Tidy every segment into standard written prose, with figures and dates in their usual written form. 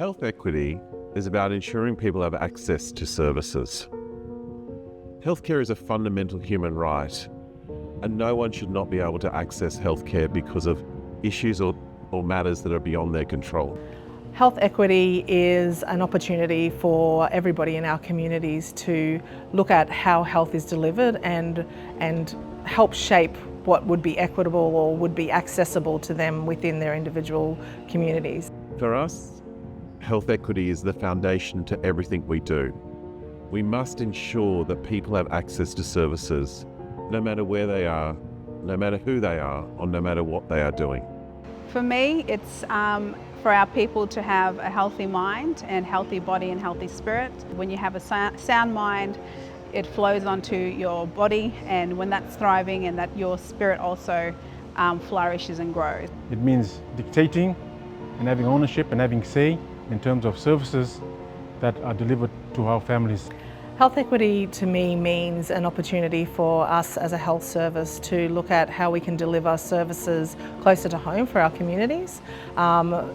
Health equity is about ensuring people have access to services. Healthcare is a fundamental human right, and no one should not be able to access healthcare because of issues or matters that are beyond their control. Health equity is an opportunity for everybody in our communities to look at how health is delivered and help shape what would be equitable or would be accessible to them within their individual communities. For us, health equity is the foundation to everything we do. We must ensure that people have access to services, no matter where they are, no matter who they are, or no matter what they are doing. For me, it's for our people to have a healthy mind and healthy body and healthy spirit. When you have a sound mind, it flows onto your body, and when that's thriving, and that your spirit also flourishes and grows. It means dictating and having ownership and having say in terms of services that are delivered to our families. Health equity to me means an opportunity for us as a health service to look at how we can deliver services closer to home for our communities.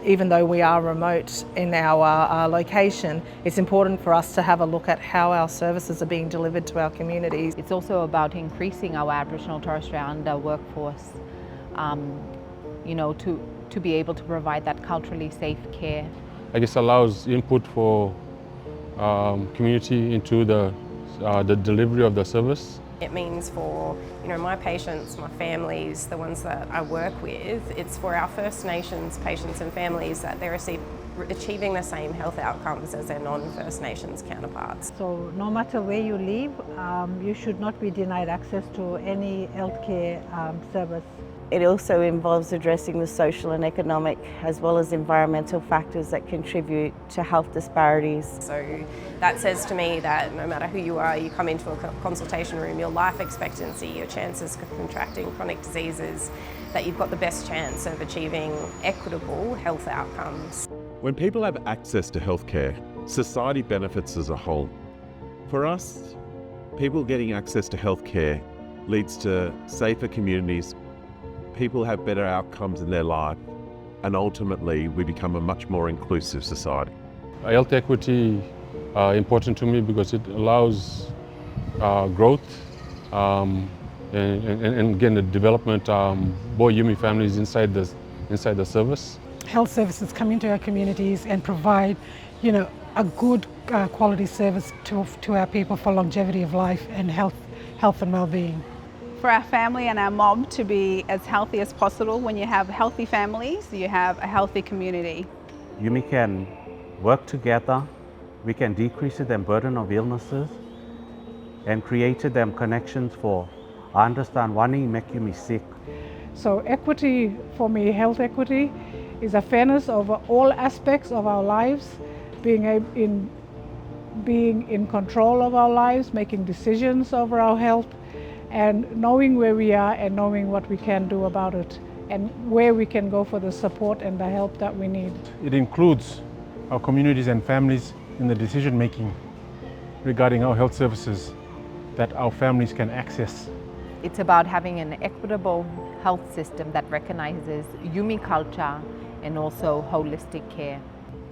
Even though we are remote in our location, it's important for us to have a look at how our services are being delivered to our communities. It's also about increasing our Aboriginal Torres Strait Islander workforce, to be able to provide that culturally safe care. I guess allows input for community into the delivery of the service. It means for my patients, my families, the ones that I work with, it's for our First Nations patients and families that they're achieving the same health outcomes as their non-First Nations counterparts. So no matter where you live, you should not be denied access to any healthcare service. It also involves addressing the social and economic as well as environmental factors that contribute to health disparities. So that says to me that no matter who you are, you come into a consultation room, your life expectancy, your chances of contracting chronic diseases, that you've got the best chance of achieving equitable health outcomes. When people have access to healthcare, society benefits as a whole. For us, people getting access to healthcare leads to safer communities. People have better outcomes in their life, and ultimately we become a much more inclusive society. Health equity important to me because it allows growth and again the development both Yumi families inside the service. Health services come into our communities and provide, a good quality service to our people for longevity of life and health and well-being. For our family and our mob to be as healthy as possible. When you have healthy families, you have a healthy community. Yumi can work together, we can decrease the burden of illnesses and create them connections for I understand wanting make Yumi sick. So equity for me, health equity, is a fairness over all aspects of our lives, being in control of our lives, making decisions over our health, and knowing where we are and knowing what we can do about it and where we can go for the support and the help that we need. It includes our communities and families in the decision making regarding our health services that our families can access. It's about having an equitable health system that recognizes Yumi culture and also holistic care.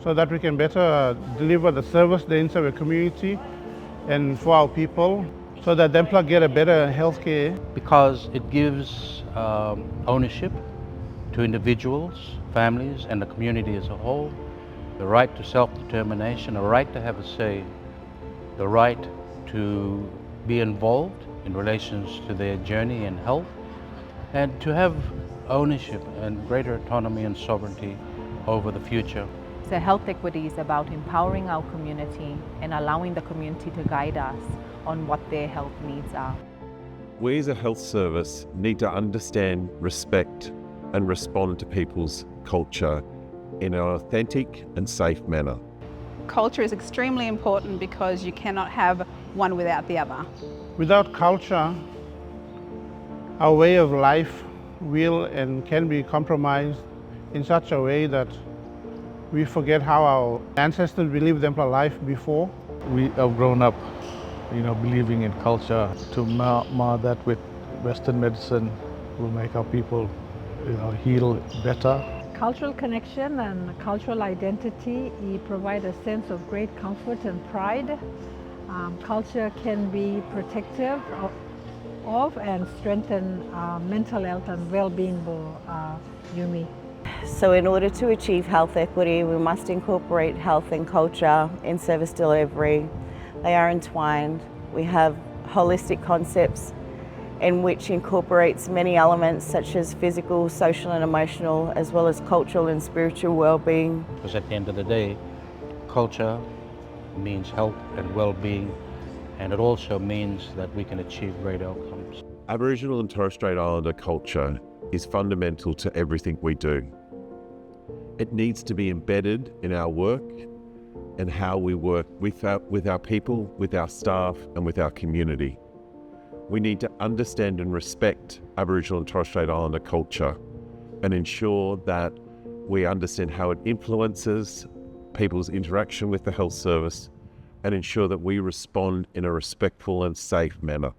So that we can better deliver the service inside the community and for our people, so that them get a better health care. Because it gives ownership to individuals, families and the community as a whole, the right to self-determination, a right to have a say, the right to be involved in relations to their journey in health, and to have ownership and greater autonomy and sovereignty over the future. So health equity is about empowering our community and allowing the community to guide us on what their health needs are. We as a health service need to understand, respect and respond to people's culture in an authentic and safe manner. Culture is extremely important because you cannot have one without the other. Without culture, our way of life will and can be compromised in such a way that we forget how our ancestors lived their life before. We have grown up believing in culture. To mar that with Western medicine will make our people heal better. Cultural connection and cultural identity provide a sense of great comfort and pride. Culture can be protective of and strengthen mental health and well-being for Yumi. So in order to achieve health equity, we must incorporate health and culture in service delivery. They are entwined. We have holistic concepts in which incorporates many elements such as physical, social and emotional, as well as cultural and spiritual well-being. Because at the end of the day, culture means health and well-being, and it also means that we can achieve great outcomes. Aboriginal and Torres Strait Islander culture is fundamental to everything we do. It needs to be embedded in our work and how we work with our people, with our staff and with our community. We need to understand and respect Aboriginal and Torres Strait Islander culture and ensure that we understand how it influences people's interaction with the health service and ensure that we respond in a respectful and safe manner.